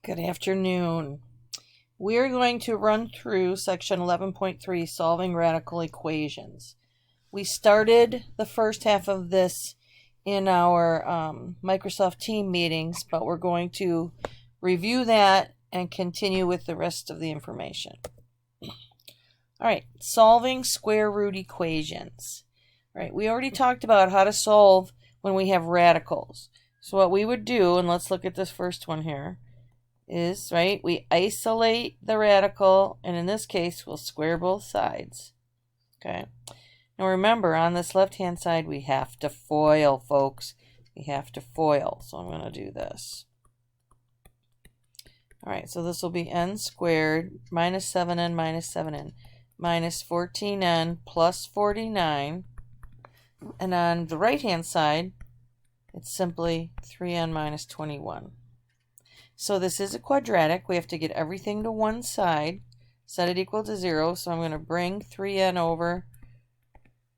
Good afternoon. We're going to run through section 11.3, solving radical equations. We started the first half of this in our Microsoft Team meetings, but we're going to review that and continue with the rest of the information. All right, solving square root equations. All right, we already talked about how to solve when we have radicals. So what we would do, and let's look at this first one here, is, right, we isolate the radical, and in this case, we'll square both sides. Okay. Now remember, on this left-hand side, we have to FOIL, folks. We have to FOIL, so I'm going to do this. All right, so this will be n squared minus 7n minus 7n minus 14n plus 49. And on the right-hand side, it's simply 3n minus 21. So this is a quadratic. We have to get everything to one side, set it equal to 0. So I'm going to bring 3n over,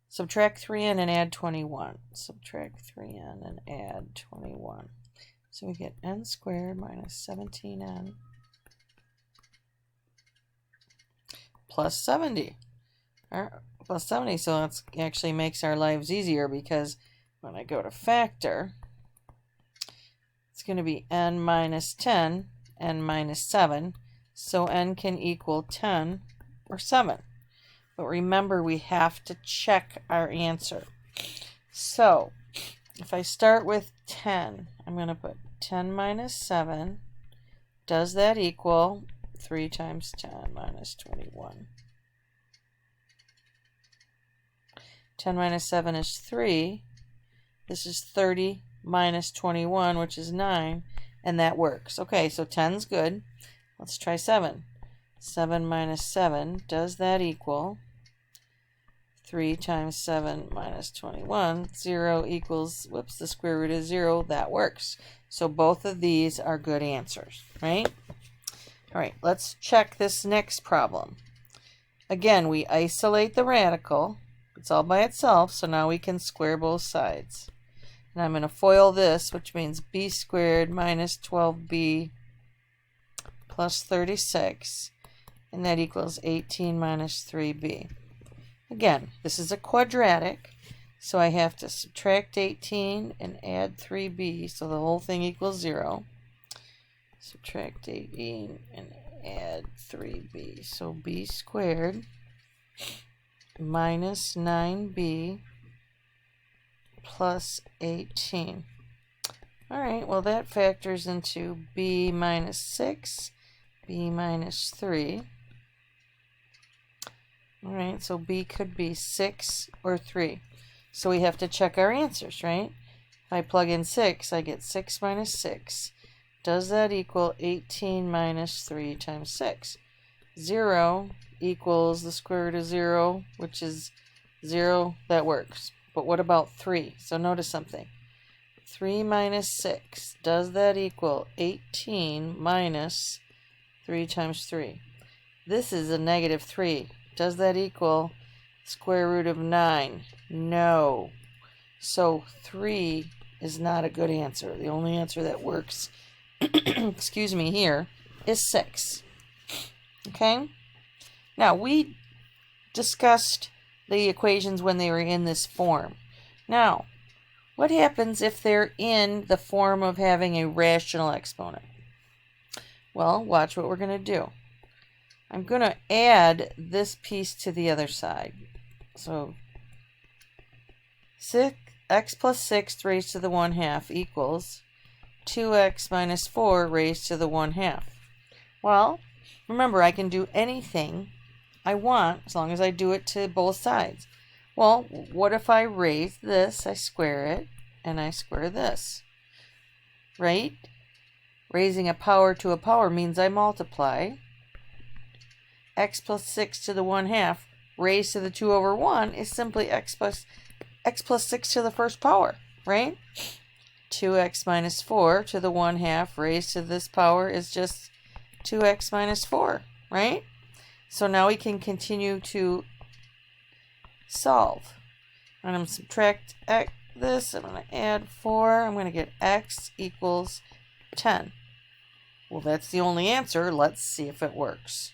subtract 3n and add 21. Subtract 3n and add 21. So we get n squared minus 17n plus 70. Plus 70, so that actually makes our lives easier, because when I go to factor, it's going to be n minus 10, n minus 7, so n can equal 10 or 7. But remember, we have to check our answer. So if I start with 10, I'm going to put 10 minus 7. Does that equal 3 times 10 minus 21? 10 minus 7 is 3. This is 30 minus 21, which is 9, and that works. Okay, so 10's good. Let's try 7. 7 minus 7, does that equal 3 times 7 minus 21? 0 equals, whoops, the square root is 0. That works. So both of these are good answers, right? All right, let's check this next problem. Again, we isolate the radical. It's all by itself, so now we can square both sides. And I'm going to FOIL this, which means b squared minus 12b plus 36, and that equals 18 minus 3b. Again, this is a quadratic, so I have to subtract 18 and add 3b, so the whole thing equals 0. Subtract 18 and add 3b, so b squared minus 9b plus 18. All right, well, that factors into b minus 6, b minus 3. All right, so b could be 6 or 3. So we have to check our answers, right? If I plug in 6, I get 6 minus 6. Does that equal 18 minus 3 times 6? 0 equals the square root of 0, which is 0. That works. But what about 3? So notice something. 3 minus 6. Does that equal 18 minus 3 times 3? This is a negative 3. Does that equal square root of 9? No. So 3 is not a good answer. The only answer that works, excuse me, here is 6. Okay? Now, we discussed the equations when they were in this form. Now, what happens if they're in the form of having a rational exponent? Well, watch what we're going to do. I'm going to add this piece to the other side. So, x plus 6 raised to the 1/2 equals 2x minus 4 raised to the 1/2. Well, remember, I can do anything I want as long as I do it to both sides. Well, what if I raise this, I square it, and I square this? Right? Raising a power to a power means I multiply. X plus 6 to the 1/2 raised to the 2 over 1 is simply x plus 6 to the first power, right? 2x minus 4 to the 1/2 raised to this power is just 2x minus 4, right? So now we can continue to solve. I'm going to subtract this. I'm going to add 4. I'm going to get x equals 10. Well, that's the only answer. Let's see if it works.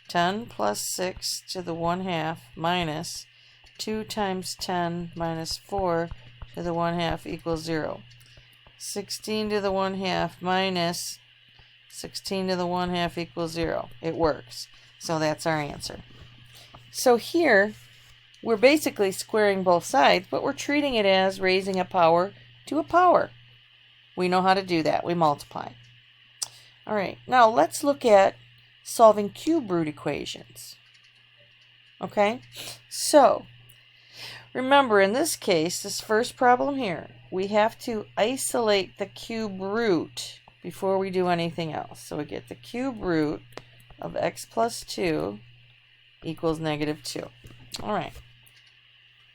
10 plus 6 to the 1/2 minus 2 times 10 minus 4 to the 1/2 equals 0. 16 to the 1/2 minus 16 to the 1/2 equals 0. It works. So that's our answer. So here, we're basically squaring both sides, but we're treating it as raising a power to a power. We know how to do that. We multiply. All right, now let's look at solving cube root equations. Okay, so remember in this case, this first problem here, we have to isolate the cube root before we do anything else. So we get the cube root of x plus 2 equals -2. All right,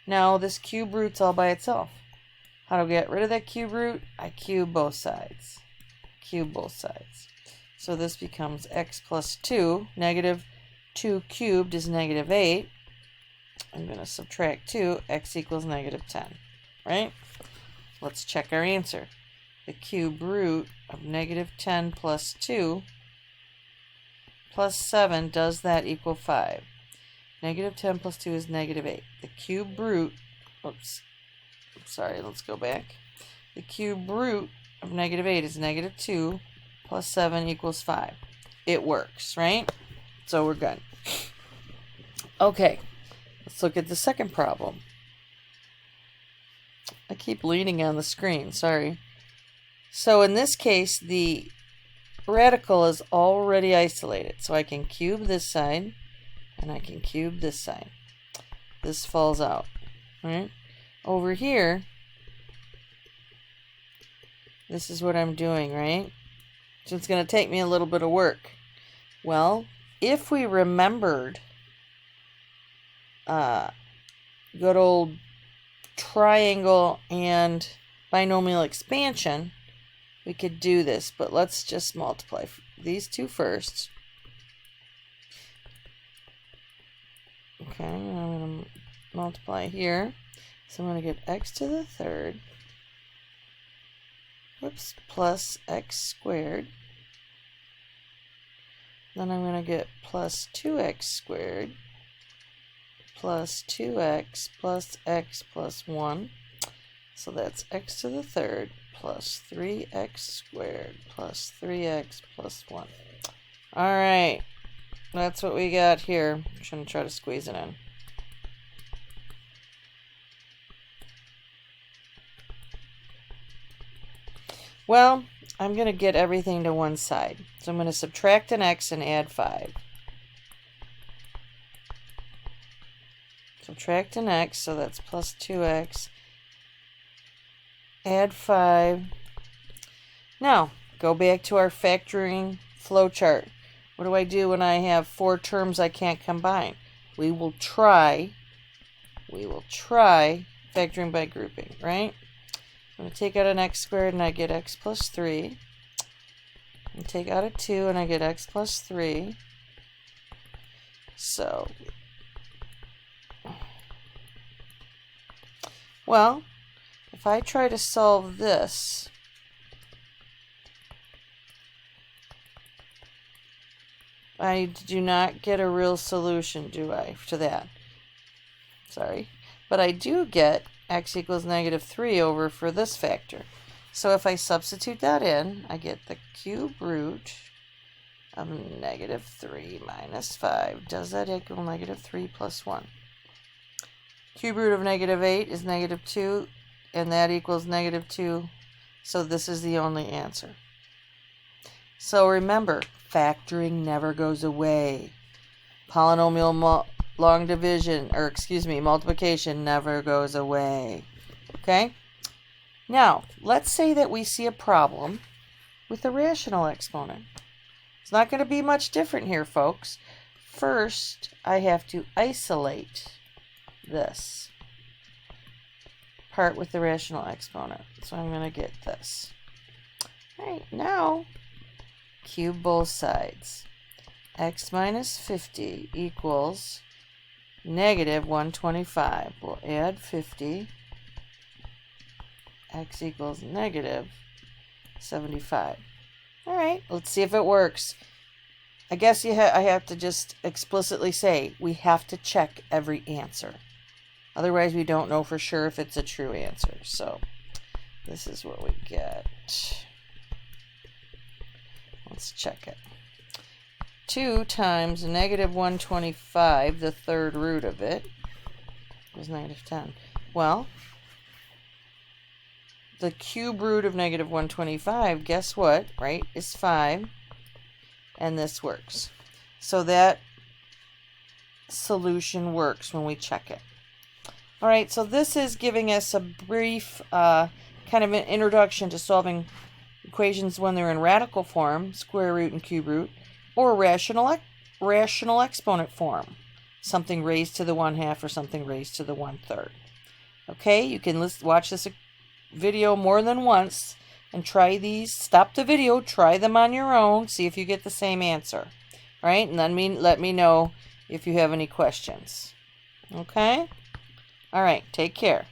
now this cube root's all by itself. How do we get rid of that cube root? I cube both sides. Cube both sides. So this becomes x plus 2. -2 cubed is -8. I'm going to subtract 2. X equals -10. Right? Let's check our answer. The cube root of -10 plus 2 plus 7, does that equal 5? -10 plus 2 is -8. The cube root, oops, sorry, let's go back. The cube root of -8 is -2 plus 7 equals 5. It works, right? So we're good. Okay, let's look at the second problem. I keep leaning on the screen, sorry. So in this case, the radical is already isolated. So I can cube this side, and I can cube this side. This falls out, right? Over here, this is what I'm doing, right? So it's going to take me a little bit of work. Well, if we remembered good old triangle and binomial expansion, we could do this, but let's just multiply these two first. Okay, I'm going to multiply here. So I'm going to get x to the third, whoops, plus x squared. Then I'm going to get plus 2x squared plus 2x plus x plus 1. So that's x to the third plus 3x squared plus 3x plus 1. All right, that's what we got here. I'm going to try to squeeze it in. Well, I'm going to get everything to one side. So I'm going to subtract an x and add 5. Subtract an x, so that's plus 2x. Add 5. Now, go back to our factoring flowchart. What do I do when I have 4 terms I can't combine? We will try factoring by grouping, right? I'm going to take out an x squared and I get x plus 3. And take out a 2 and I get x plus 3. So, well, if I try to solve this, I do not get a real solution, do I, to that? Sorry. But I do get x equals -3 over for this factor. So if I substitute that in, I get the cube root of -3 minus 5. Does that equal -3 plus 1? Cube root of -8 is -2, and that equals -2. So this is the only answer. So remember, factoring never goes away. Polynomial long division, or excuse me, multiplication never goes away. Okay? Now, let's say that we see a problem with a rational exponent. It's not going to be much different here, folks. First, I have to isolate this part with the rational exponent. So I'm going to get this. All right, now, cube both sides. X minus 50 equals -125. We'll add 50. X equals -75. All right, let's see if it works. I guess I have to just explicitly say we have to check every answer. Otherwise, we don't know for sure if it's a true answer. So this is what we get. Let's check it. 2 times negative 125, the third root of it, is negative 10. Well, the cube root of negative 125, guess what, right, is 5. And this works. So that solution works when we check it. All right, so this is giving us a brief kind of an introduction to solving equations when they're in radical form, square root and cube root, or rational exponent form, something raised to the 1/2 or something raised to the 1/3. Okay, you can watch this video more than once and try these. Stop the video, try them on your own, see if you get the same answer. All right, and then let me know if you have any questions. Okay? All right, take care.